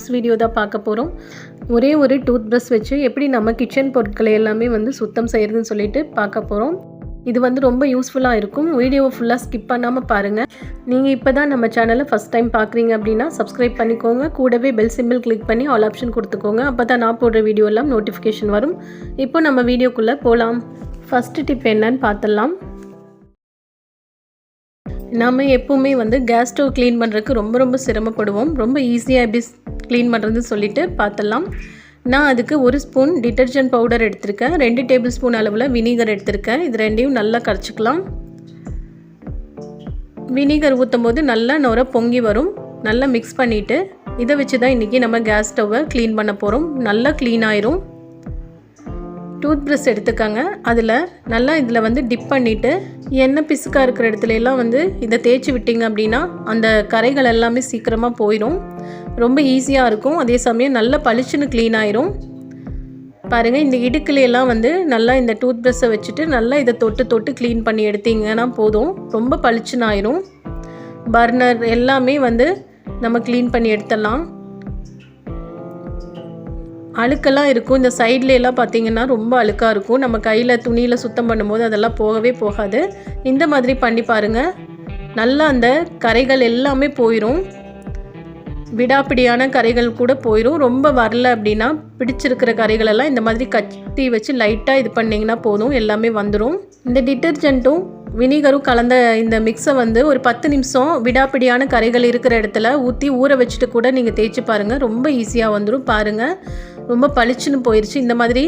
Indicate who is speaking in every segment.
Speaker 1: Tips video தான் பார்க்க போகிறோம். ஒரே ஒரு டூத் ப்ரஷ் வச்சு எப்படி நம்ம கிச்சன் பொருட்களை எல்லாமே வந்து சுத்தம் செய்கிறதுன்னு சொல்லிட்டு பார்க்க போகிறோம். இது வந்து ரொம்ப யூஸ்ஃபுல்லாக இருக்கும். வீடியோவை ஃபுல்லாக ஸ்கிப் பண்ணாமல் பாருங்கள். நீங்கள் இப்போ தான் நம்ம சேனலை ஃபஸ்ட் டைம் பார்க்குறீங்க அப்படின்னா சப்ஸ்கிரைப் பண்ணிக்கோங்க. கூடவே பெல் சிம்பிள் கிளிக் பண்ணி ஆல் ஆப்ஷன் கொடுத்துக்கோங்க. அப்போ தான் நான் போடுற வீடியோ எல்லாம் நோட்டிஃபிகேஷன் வரும். இப்போ நம்ம வீடியோக்குள்ளே போகலாம். ஃபஸ்ட்டு டிப் என்னன்னு பார்த்துடலாம். நம்ம எப்போவுமே வந்து கேஸ் ஸ்டவ் க்ளீன் பண்ணுறதுக்கு ரொம்ப சிரமப்படுவோம். ரொம்ப ஈஸியாக எப்படி க்ளீன் பண்ணுறதுன்னு சொல்லிட்டு பார்த்துடலாம். நான் அதுக்கு 1 ஸ்பூன் டிட்டர்ஜென்ட் பவுடர் எடுத்திருக்கேன். 2 டேபிள் ஸ்பூன் அளவில் வினிகர் எடுத்திருக்கேன். இது ரெண்டையும் நல்லா கரைச்சிக்கலாம். வினிகர் ஊற்றும் போது நல்லா நுர பொங்கி வரும். நல்லா மிக்ஸ் பண்ணிவிட்டு இதை வச்சு தான் இன்றைக்கி நம்ம கேஸ் ஸ்டவ்வை க்ளீன் பண்ண போகிறோம். நல்லா க்ளீன் ஆயிரும். டூத் ப்ரஷ் எடுத்துக்கோங்க. இதில் வந்து டிப் பண்ணிவிட்டு எண்ணெய் பிசுக்காக இருக்கிற இடத்துல எல்லாம் வந்து இதை தேய்ச்சி விட்டிங்க அப்படின்னா அந்த கரைகள் எல்லாமே சீக்கிரமாக போயிடும். ரொம்ப ஈஸியாக இருக்கும். அதே சமயம் நல்லா பளிச்சுன்னு க்ளீன் ஆயிரும். பாருங்கள், இந்த இடுக்குலையெல்லாம் வந்து நல்லா இந்த டூத் ப்ரஷ்ஷை வச்சுட்டு நல்லா இதை தொட்டு க்ளீன் பண்ணி எடுத்திங்கன்னா போதும். ரொம்ப பளிச்சுன்னு ஆயிரும். பர்னர் எல்லாமே வந்து நம்ம க்ளீன் பண்ணி எடுத்துடலாம். அழுக்கெல்லாம் இருக்கும். இந்த சைட்லையெல்லாம் பார்த்திங்கன்னா ரொம்ப அழுக்காக இருக்கும். நம்ம கையில் துணியில் சுத்தம் பண்ணும்போது அதெல்லாம் போகவே போகாது. இந்த மாதிரி பண்ணி பாருங்கள். நல்லா அந்த கரைகள் எல்லாமே போயிடும். விடாப்பிடியான கரைகள் கூட போயிடும். ரொம்ப வரல அப்படின்னா பிடிச்சிருக்கிற கரைகளெல்லாம் இந்த மாதிரி கத்தி வச்சு லைட்டாக இது பண்ணிங்கன்னா போதும், எல்லாமே வந்துடும். இந்த டிட்டர்ஜென்ட்டும் வினிகரும் கலந்த இந்த மிக்ஸை வந்து ஒரு 10 நிமிஷம் விடாப்பிடியான கரைகள் இருக்கிற இடத்துல ஊற்றி ஊற வச்சுட்டு கூட நீங்கள் தேய்ச்சி பாருங்கள். ரொம்ப ஈஸியாக வந்துடும். பாருங்கள், ரொம்ப பளிச்சுன்னு போயிடுச்சு. இந்த மாதிரி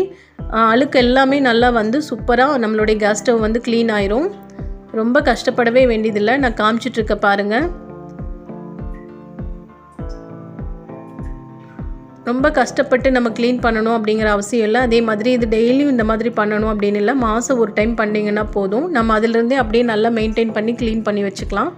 Speaker 1: அழுக்கு எல்லாமே நல்லா வந்து சூப்பராக நம்மளுடைய கேஸ் ஸ்டவ் வந்து க்ளீன் ஆயிரும். ரொம்ப கஷ்டப்படவே வேண்டியதில்லை. நான் காமிச்சிட்ருக்க பாருங்கள். ரொம்ப கஷ்டப்பட்டு நம்ம க்ளீன் பண்ணணும் அப்படிங்கிற அவசியம் இல்லை. அதே மாதிரி இது டெய்லியும் இந்த மாதிரி பண்ணணும் அப்படின்னு இல்லை. மாதம் ஒரு டைம் பண்ணிங்கன்னா போதும். நம்ம அதிலிருந்தே அப்படியே நல்லா மெயின்டைன் பண்ணி க்ளீன் பண்ணி வச்சுக்கலாம்.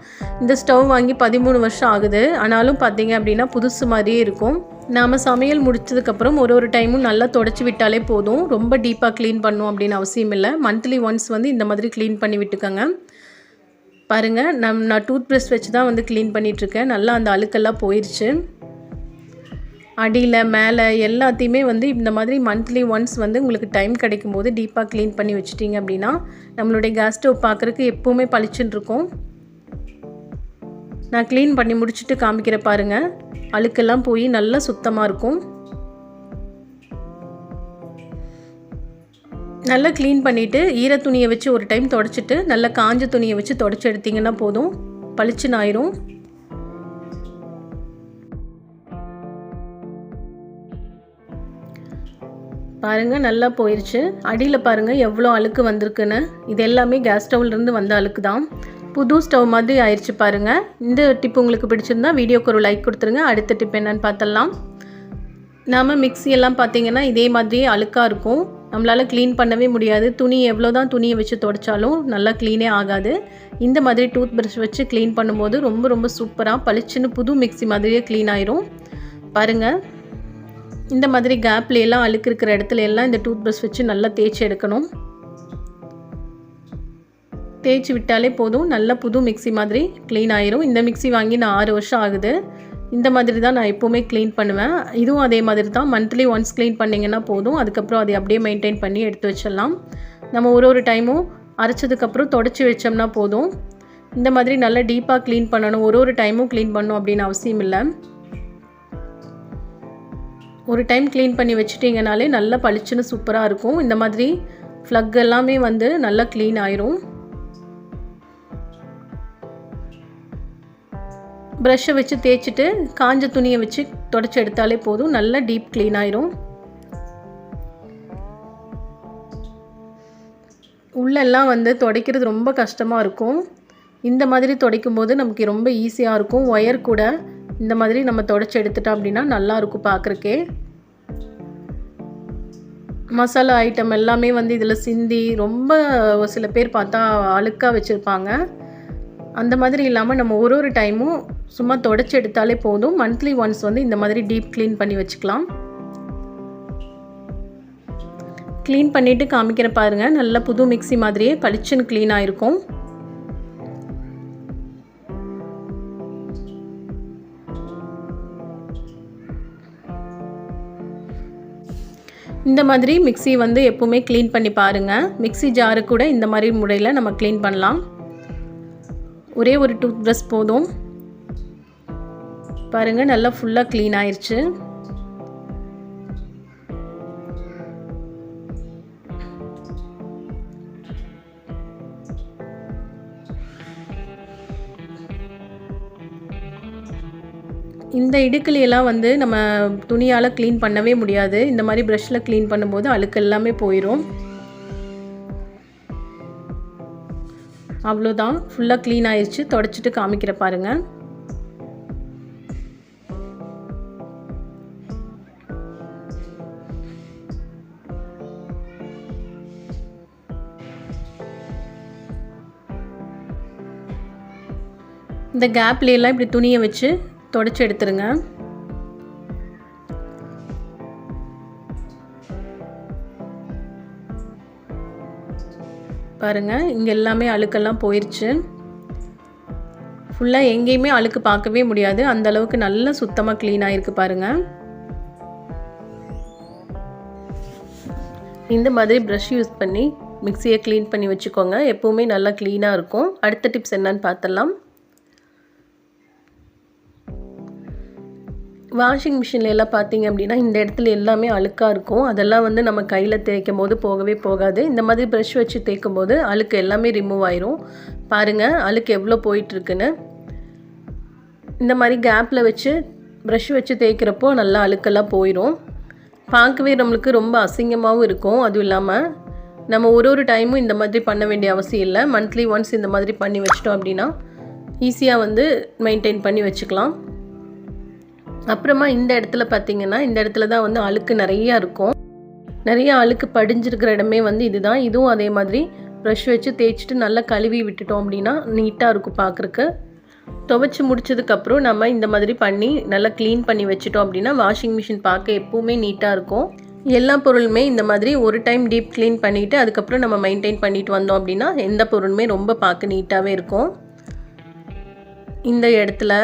Speaker 1: இந்த ஸ்டவ் வாங்கி 13 வருஷம் ஆகுது. ஆனாலும் பார்த்தீங்க அப்படின்னா புதுசு மாதிரியே இருக்கும். நாம் சமையல் முடிச்சதுக்கப்புறம் ஒரு டைமும் நல்லா தொடச்சி விட்டாலே போதும். ரொம்ப டீப்பாக க்ளீன் பண்ணணும் அப்படின்னு அவசியம் இல்லை. மந்த்லி ஒன்ஸ் வந்து இந்த மாதிரி க்ளீன் பண்ணி விட்டுக்கோங்க. பாருங்கள், நான் டூத் ப்ரஷ் வச்சு தான் வந்து க்ளீன் பண்ணிகிட்ருக்கேன். நல்லா அந்த அழுக்கெல்லாம் போயிடுச்சு. அடியில் மேலே எல்லாத்தையுமே வந்து இந்த மாதிரி மந்த்லி ஒன்ஸ் வந்து உங்களுக்கு டைம் கிடைக்கும் போது டீப்பாக க்ளீன் பண்ணி வச்சிட்டிங்க அப்படின்னா நம்மளுடைய கேஸ் ஸ்டவ் பார்க்குறதுக்கு எப்போவுமே பளிச்சுன்னு இருக்கும். நான் க்ளீன் பண்ணி முடிச்சுட்டு காமிக்கிற பாருங்கள். அழுக்கெல்லாம் போய் நல்லா சுத்தமாக இருக்கும். நல்லா க்ளீன் பண்ணிவிட்டு ஈர துணியை வச்சு ஒரு டைம் தொடச்சிட்டு நல்லா காஞ்ச துணியை வச்சு தொடச்சி எடுத்திங்கன்னா போதும், பளிச்சுன்னு ஆயிரும். பாருங்கள், நல்லா போயிடுச்சு. அடியில் பாருங்கள் எவ்வளோ அழுக்கு வந்திருக்குன்னு. இது எல்லாமே கேஸ் ஸ்டவ்லேருந்து வந்த அழுக்கு தான். புது ஸ்டவ் மாதிரி ஆயிடுச்சு பாருங்கள். இந்த டிப் உங்களுக்கு பிடிச்சிருந்தா வீடியோக்கு ஒரு லைக் கொடுத்துருங்க. அடுத்த டிப் என்னன்னு பார்த்துடலாம். நாம் மிக்ஸி எல்லாம் பார்த்திங்கன்னா இதே மாதிரியே அழுக்காக இருக்கும். நம்மளால் க்ளீன் பண்ணவே முடியாது. எவ்வளோ தான் துணியை வச்சு துடைச்சாலும் நல்லா க்ளீனே ஆகாது. இந்த மாதிரி டூத் ப்ரஷ் வச்சு க்ளீன் பண்ணும்போது ரொம்ப சூப்பராக பளிச்சுன்னு புது மிக்ஸி மாதிரியே க்ளீன் ஆயிரும். பாருங்கள், இந்த மாதிரி கேப்ல எல்லாம் அழுக்கு இருக்கிற இடத்துல எல்லாம் இந்த டூத் ப்ரஷ் வச்சு நல்லா தேய்ச்சி எடுக்கணும். தேய்ச்சி விட்டாலே போதும், நல்ல புது மிக்ஸி மாதிரி க்ளீன் ஆயிரும். இந்த மிக்ஸி வாங்கி நான் 6 வருஷம் ஆகுது. இந்த மாதிரி தான் நான் எப்போவுமே க்ளீன் பண்ணுவேன். இதுவும் அதே மாதிரி தான். மந்த்லி ஒன்ஸ் க்ளீன் பண்ணிங்கன்னா போதும். அதுக்கப்புறம் அதை அப்படியே மெயின்டைன் பண்ணி எடுத்து வச்சிடலாம். நம்ம ஒரு டைமும் அரைச்சதுக்கப்புறம் தொடச்சி வச்சோம்னா போதும். இந்த மாதிரி நல்லா டீப்பாக க்ளீன் பண்ணணும், ஒரு டைமும் க்ளீன் பண்ணணும் அப்படின்னு அவசியம் இல்லை. ஒரு டைம் க்ளீன் பண்ணி வச்சுட்டிங்கனாலே நல்லா பளிச்சுன்னு சூப்பராக இருக்கும். இந்த மாதிரி ஃப்ளக் எல்லாமே வந்து நல்லா க்ளீன் ஆயிரும். ப்ரஷ்ஷை வச்சு தேய்ச்சிட்டு காஞ்ச துணியை வச்சு தொடச்சி எடுத்தாலே போதும், நல்லா டீப் க்ளீன் ஆயிரும். உள்ளெல்லாம் வந்து துடைக்கிறது ரொம்ப கஷ்டமாக இருக்கும். இந்த மாதிரி துடைக்கும் போது நமக்கு ரொம்ப ஈஸியாக இருக்கும். ஒயர் கூட இந்த மாதிரி நம்ம தொடச்சி எடுத்துட்டோம் அப்படின்னா நல்லாயிருக்கும் பார்க்குறக்கே. மசாலா ஐட்டம் எல்லாமே வந்து இதில் சிந்தி ரொம்ப சில பேர் பார்த்தா அழுக்காக வச்சுருப்பாங்க. அந்த மாதிரி இல்லாமல் நம்ம ஒரு டைமும் சும்மா தொடச்சி எடுத்தாலே போதும். மந்த்லி ஒன்ஸ் வந்து இந்த மாதிரி டீப் க்ளீன் பண்ணி வச்சுக்கலாம். க்ளீன் பண்ணிவிட்டு காமிக்கிற பாருங்கள். நல்ல புது மிக்ஸி மாதிரியே பளிச்சுன்னு க்ளீன் ஆகிருக்கும். இந்த மாதிரி மிக்ஸி வந்து எப்போவுமே க்ளீன் பண்ணி பாருங்கள். மிக்ஸி ஜாரு கூட இந்த மாதிரி முறையில் நம்ம க்ளீன் பண்ணலாம். ஒரே ஒரு டூத் ப்ரஷ் போதும். பாருங்கள், நல்லா ஃபுல்லாக க்ளீன் ஆயிடுச்சு. இந்த இடுக்கலையெல்லாம் வந்து நம்ம துணியால் க்ளீன் பண்ணவே முடியாது. இந்த மாதிரி ப்ரஷ்ஷில் க்ளீன் பண்ணும்போது அழுக்கு எல்லாமே போயிடும். அவ்வளோதான், ஃபுல்லாக க்ளீன் ஆயிடுச்சு. தொடச்சிட்டு காமிக்கிற பாருங்கள். இந்த கேப்லையெல்லாம் இப்படி துணியை வச்சு தொடச்சி எடுத்துருங்க. பாருங்கள், இங்கே எல்லாமே அழுக்கெல்லாம் போயிடுச்சு. ஃபுல்லாக எங்கேயுமே அழுக்கு பார்க்கவே முடியாது, அந்த அளவுக்கு நல்லா சுத்தமாக க்ளீன் ஆகிருக்கு பாருங்கள். இந்த மாதிரி ப்ரஷ் யூஸ் பண்ணி மிக்ஸியை க்ளீன் பண்ணி வச்சுக்கோங்க. எப்போவுமே நல்லா க்ளீனாக இருக்கும். அடுத்த டிப்ஸ் என்னன்னு பார்த்தலாம். வாஷிங் மிஷினில் எல்லாம் பார்த்தீங்க அப்படின்னா இந்த இடத்துல எல்லாமே அழுக்காக இருக்கும். அதெல்லாம் வந்து நம்ம கையில் தேய்க்கும் போது போகவே போகாது. இந்த மாதிரி ப்ரஷ் வச்சு தேய்க்கும் போது அழுக்கு எல்லாமே ரிமூவ் ஆயிரும். பாருங்கள், அழுக்கு எவ்வளோ போயிட்டுருக்குன்னு. இந்த மாதிரி கேப்பில் வச்சு ப்ரஷ் வச்சு தேய்க்கிறப்போ நல்லா அழுக்கெல்லாம் போயிடும். பார்க்கவே நம்மளுக்கு ரொம்ப அசிங்கமாகவும் இருக்கும். அதுவும் இல்லாமல் நம்ம ஒரு டைமும் இந்த மாதிரி பண்ண வேண்டிய அவசியம் இல்லை. மந்த்லி ஒன்ஸ் இந்த மாதிரி பண்ணி வச்சிட்டோம் அப்படின்னா ஈஸியாக வந்து மெயின்டைன் பண்ணி வச்சுக்கலாம். அப்புறமா இந்த இடத்துல பார்த்திங்கன்னா இந்த இடத்துல தான் வந்து அழுக்கு நிறையா இருக்கும். நிறையா அழுக்கு படிஞ்சிருக்கிற இடமே வந்து இதுதான். இதுவும் அதே மாதிரி ப்ரஷ் வச்சு தேய்ச்சிட்டு நல்லா கழுவி விட்டுட்டோம் அப்படின்னா நீட்டாக இருக்கும் பார்க்குறக்கு. துவைச்சி முடிச்சதுக்கப்புறம் நம்ம இந்த மாதிரி பண்ணி நல்லா க்ளீன் பண்ணி வச்சுட்டோம் அப்படின்னா வாஷிங் மிஷின் பார்க்க எப்போவுமே நீட்டாக இருக்கும். எல்லா பொருளுமே இந்த மாதிரி ஒரு டைம் டீப் க்ளீன் பண்ணிவிட்டு அதுக்கப்புறம் நம்ம மெயின்டைன் பண்ணிட்டு வந்தோம் அப்படின்னா எந்த பொருளுமே ரொம்ப பார்க்க நீட்டாகவே இருக்கும். இந்த இடத்துல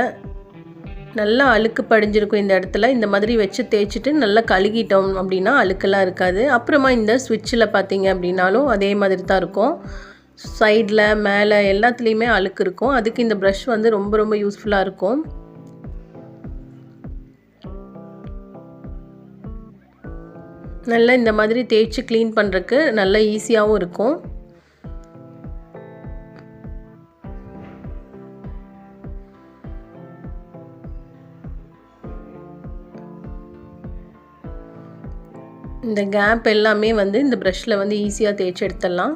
Speaker 1: நல்லா அழுக்கு படிஞ்சிருக்கும். இந்த இடத்துல இந்த மாதிரி வச்சு தேய்ச்சிட்டு நல்லா கழுகிட்டோம் அப்படின்னா அழுக்கெல்லாம் இருக்காது. அப்புறமா இந்த ஸ்விட்சில் பார்த்தீங்க அப்படின்னாலும் அதே மாதிரி தான் இருக்கும். சைடில் மேலே எல்லாத்துலேயுமே அழுக்கு இருக்கும். அதுக்கு இந்த ப்ரஷ் வந்து ரொம்ப ரொம்ப யூஸ்ஃபுல்லாக இருக்கும். நல்லா இந்த மாதிரி தேய்ச்சி க்ளீன் பண்ணுறதுக்கு நல்லா ஈஸியாகவும் இருக்கும். இந்த கேப் எல்லாமே வந்து இந்த ப்ரஷ்ஷில் வந்து ஈஸியாக தேய்ச்சி எடுத்துடலாம்.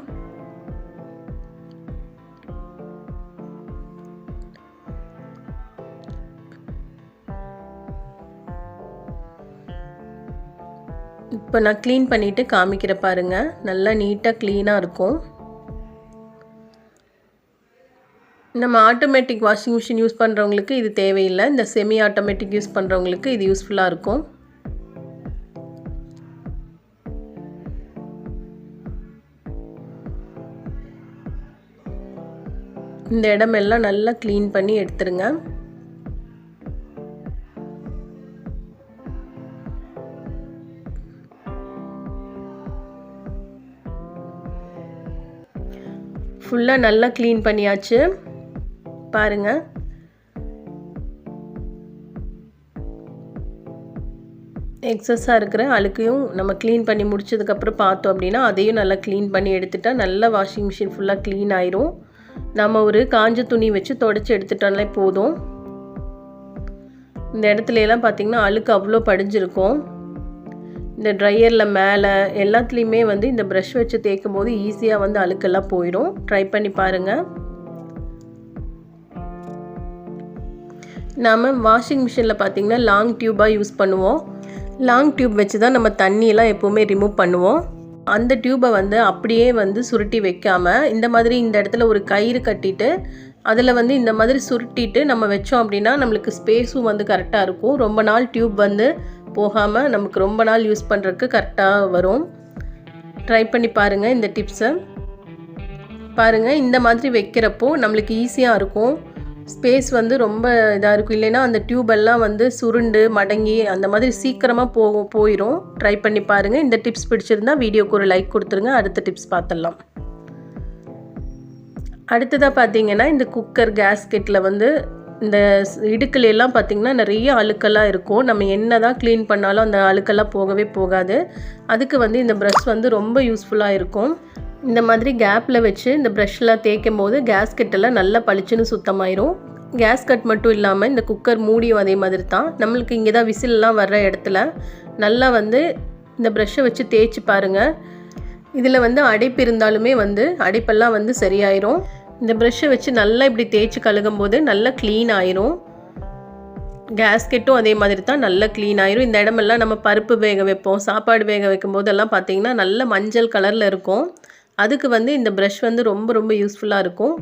Speaker 1: இப்போ நான் க்ளீன் பண்ணிவிட்டு காமிக்கிற பாருங்கள். நல்லா நீட்டாக க்ளீனாக இருக்கும். நம்ம ஆட்டோமேட்டிக் வாஷிங் மிஷின் யூஸ் பண்ணுறவங்களுக்கு இது தேவையில்லை. இந்த செமி ஆட்டோமேட்டிக் யூஸ் பண்ணுறவங்களுக்கு இது யூஸ்ஃபுல்லாக இருக்கும். இந்த இடமெல்லாம் நல்லா க்ளீன் பண்ணி எடுத்துருங்க. ஃபுல்லாக நல்லா க்ளீன் பண்ணியாச்சு பாருங்கள். எக்ஸஸாக இருக்கிற அழுக்கையும் நம்ம க்ளீன் பண்ணி முடிச்சதுக்கப்புறம் பார்த்தோம் அப்படின்னா அதையும் நல்லா க்ளீன் பண்ணி எடுத்துட்டா நல்லா வாஷிங் மிஷின் ஃபுல்லாக க்ளீன் ஆயிரும். நம்ம ஒரு காஞ்ச துணி வச்சு தொடச்சி எடுத்துட்டாலே போதும். இந்த இடத்துல எல்லாம் பார்த்திங்கன்னா அழுக்கு அவ்வளோ படிஞ்சிருக்கும். இந்த ட்ரையரில் மேலே எல்லாத்துலேயுமே வந்து இந்த ப்ரஷ் வச்சு தேய்க்கும் போது ஈஸியாக வந்து அழுக்கெல்லாம் போயிடும். ட்ரை பண்ணி பாருங்கள். நாம் வாஷிங் மிஷினில் பார்த்திங்கன்னா லாங் டியூப்பாக யூஸ் பண்ணுவோம். லாங் டியூப் வச்சு தான் நம்ம தண்ணியெல்லாம் எப்போவுமே ரிமூவ் பண்ணுவோம். அந்த டியூப்பை வந்து அப்படியே வந்து சுருட்டி வைக்காமல் இந்த மாதிரி இந்த இடத்துல ஒரு கயிறு கட்டிட்டு அதில் வந்து இந்த மாதிரி சுருட்டிட்டு நம்ம வச்சோம் அப்படின்னா நம்மளுக்கு ஸ்பேஸும் வந்து கரெக்டாக இருக்கும். ரொம்ப நாள் டியூப் வந்து போகாமல் நமக்கு ரொம்ப நாள் யூஸ் பண்ணுறதுக்கு கரெக்டாக வரும். ட்ரை பண்ணி பாருங்கள் இந்த டிப்ஸை. பாருங்கள், இந்த மாதிரி வைக்கிறப்போ நம்மளுக்கு ஈஸியாக இருக்கும். ஸ்பேஸ் வந்து ரொம்ப இதாக இருக்கும். இல்லைன்னா அந்த டியூபெல்லாம் வந்து சுருண்டு மடங்கி அந்த மாதிரி சீக்கிரமாக போயிடும். ட்ரை பண்ணி பாருங்கள். இந்த டிப்ஸ் பிடிச்சிருந்தா வீடியோக்கு ஒரு லைக் கொடுத்துருங்க. அடுத்த டிப்ஸ் பார்த்துடலாம். அடுத்ததாக பார்த்தீங்கன்னா இந்த குக்கர் கேஸ்கெட்டில் வந்து இந்த இடுக்கலையெல்லாம் பார்த்திங்கன்னா நிறைய அழுக்கெல்லாம் இருக்கும். நம்ம என்ன தான் க்ளீன் பண்ணாலும் அந்த அழுக்கெல்லாம் போகவே போகாது. அதுக்கு வந்து இந்த ப்ரஷ் வந்து ரொம்ப யூஸ்ஃபுல்லாக இருக்கும். இந்த மாதிரி கேப்பில் வச்சு இந்த ப்ரஷ்லாம் தேய்க்கும் போது கேஸ்கெட்டெல்லாம் நல்லா பளிச்சுன்னு சுத்தமாயிரும். கேஸ்கட் மட்டும் இல்லாமல் இந்த குக்கர் மூடியும் அதே மாதிரி தான். நம்மளுக்கு இங்கே தான் விசிலெலாம் வர்ற இடத்துல நல்லா வந்து இந்த ப்ரஷ்ஷை வச்சு தேய்ச்சி பாருங்கள். இதில் வந்து அடைப்பு இருந்தாலுமே வந்து அடைப்பெல்லாம் வந்து சரியாயிரும். இந்த ப்ரஷ்ஷை வச்சு நல்லா இப்படி தேய்ச்சி கழுகும் போது நல்லா க்ளீன் ஆயிரும். கேஸ்கெட்டும் அதே மாதிரி தான் நல்லா க்ளீன் ஆயிரும். இந்த இடமெல்லாம் நம்ம பருப்பு வேக வைப்போம், சாப்பாடு வேக வைக்கும் போதெல்லாம் பார்த்திங்கன்னா நல்ல மஞ்சள் கலரில் இருக்கும். அதுக்கு வந்து இந்த ப்ரஷ் வந்து ரொம்ப ரொம்ப யூஸ்ஃபுல்லாக இருக்கும்.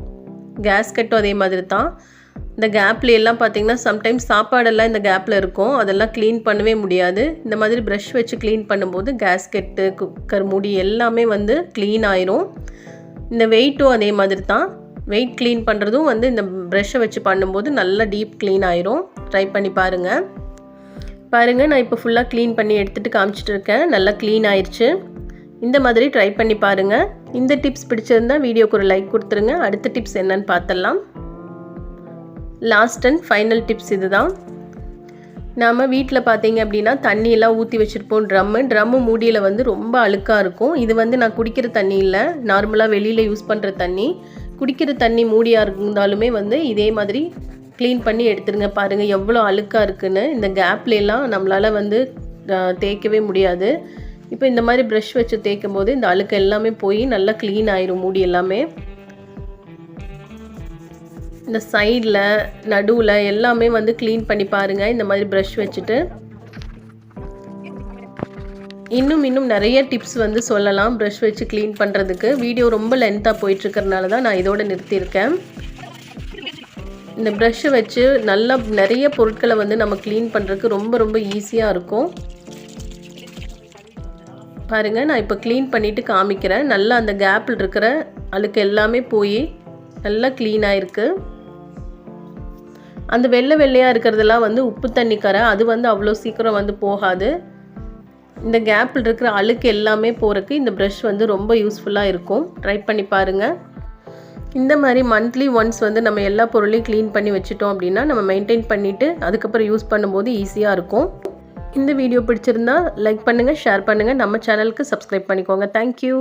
Speaker 1: கேஸ்கெட்டும் அதே மாதிரி தான். இந்த கேப்ல எல்லாம் பார்த்திங்கன்னா சம்டைம்ஸ் சாப்பாடெல்லாம் இந்த கேப்பில் இருக்கும். அதெல்லாம் க்ளீன் பண்ணவே முடியாது. இந்த மாதிரி ப்ரஷ் வச்சு க்ளீன் பண்ணும்போது கேஸ்கெட்டு, குக்கர் மூடி எல்லாமே வந்து க்ளீன் ஆயிரும். இந்த வெயிட்டும் அதே மாதிரி தான். வெயிட் க்ளீன் பண்ணுறதும் வந்து இந்த ப்ரஷ்ஷை வச்சு பண்ணும்போது நல்லா டீப் க்ளீன் ஆயிரும். ட்ரை பண்ணி பாருங்கள். நான் இப்போ ஃபுல்லாக க்ளீன் பண்ணி எடுத்துகிட்டு காமிச்சிட்டு இருக்கேன். நல்லா க்ளீன் ஆயிடுச்சு. இந்த மாதிரி ட்ரை பண்ணி பாருங்கள். இந்த டிப்ஸ் பிடிச்சிருந்தா வீடியோக்கு ஒரு லைக் கொடுத்துருங்க. அடுத்த டிப்ஸ் என்னன்னு பார்த்தலாம். லாஸ்ட் அண்ட் ஃபைனல் டிப்ஸ் இது தான். நாம் வீட்டில் பார்த்தீங்க அப்படின்னா தண்ணியெல்லாம் ஊற்றி வச்சுருப்போம். ட்ரம்மு மூடியில் வந்து ரொம்ப அழுக்காக இருக்கும். இது வந்து நான் குடிக்கிற தண்ணி இல்லை, நார்மலாக வெளியில் யூஸ் பண்ணுற தண்ணி. குடிக்கிற தண்ணி மூடியாக இருந்தாலுமே வந்து இதே மாதிரி க்ளீன் பண்ணி எடுத்துருங்க. பாருங்கள் எவ்வளோ அழுக்காக இருக்குன்னு. இந்த கேப்லாம் நம்மளால் வந்து தேய்க்கவே முடியாது. இப்போ இந்த மாதிரி ப்ரஷ் வச்சு தேய்க்கும் போது இந்த அழுக்கு எல்லாமே போய் நல்லா க்ளீன் ஆயிரும். மூடி எல்லாமே இந்த சைடில் நடுவில் எல்லாமே வந்து க்ளீன் பண்ணி பாருங்கள் இந்த மாதிரி ப்ரஷ் வச்சுட்டு. இன்னும் நிறைய டிப்ஸ் வந்து சொல்லலாம் ப்ரஷ் வச்சு க்ளீன் பண்ணுறதுக்கு. வீடியோ ரொம்ப லென்த்தாக போயிட்டுருக்கறனால தான் நான் இதோடு நிறுத்தியிருக்கேன். இந்த ப்ரஷ்ஷை வச்சு நல்லா நிறைய பொருட்களை வந்து நம்ம க்ளீன் பண்ணுறதுக்கு ரொம்ப ரொம்ப ஈஸியாக இருக்கும். பாருங்கள், நான் இப்போ க்ளீன் பண்ணிவிட்டு காமிக்கிறேன். நல்லா அந்த கேப்பில் இருக்கிற அழுக்கு எல்லாமே போய் நல்லா க்ளீனாக இருக்குது. அந்த வெள்ளையாக இருக்கிறதெல்லாம் வந்து உப்பு தண்ணி கரை, அது வந்து அவ்வளோ சீக்கிரம் வந்து போகாது. இந்த கேப்பில் இருக்கிற அழுக்கு எல்லாமே போகிறதுக்கு இந்த ப்ரஷ் வந்து ரொம்ப யூஸ்ஃபுல்லாக இருக்கும். ட்ரை பண்ணி பாருங்கள். இந்த மாதிரி மந்த்லி ஒன்ஸ் வந்து நம்ம எல்லா பொருளையும் க்ளீன் பண்ணி வச்சுட்டோம் அப்படின்னா நம்ம மெயின்டைன் பண்ணிவிட்டு அதுக்கப்புறம் யூஸ் பண்ணும்போது ஈஸியாக இருக்கும். இந்த வீடியோ பிடிச்சிருந்தா லைக் பண்ணுங்கள், ஷேர் பண்ணுங்கள், நம்ம சேனலுக்கு சப்ஸ்கிரைப் பண்ணிக்கோங்க. தேங்க்யூ.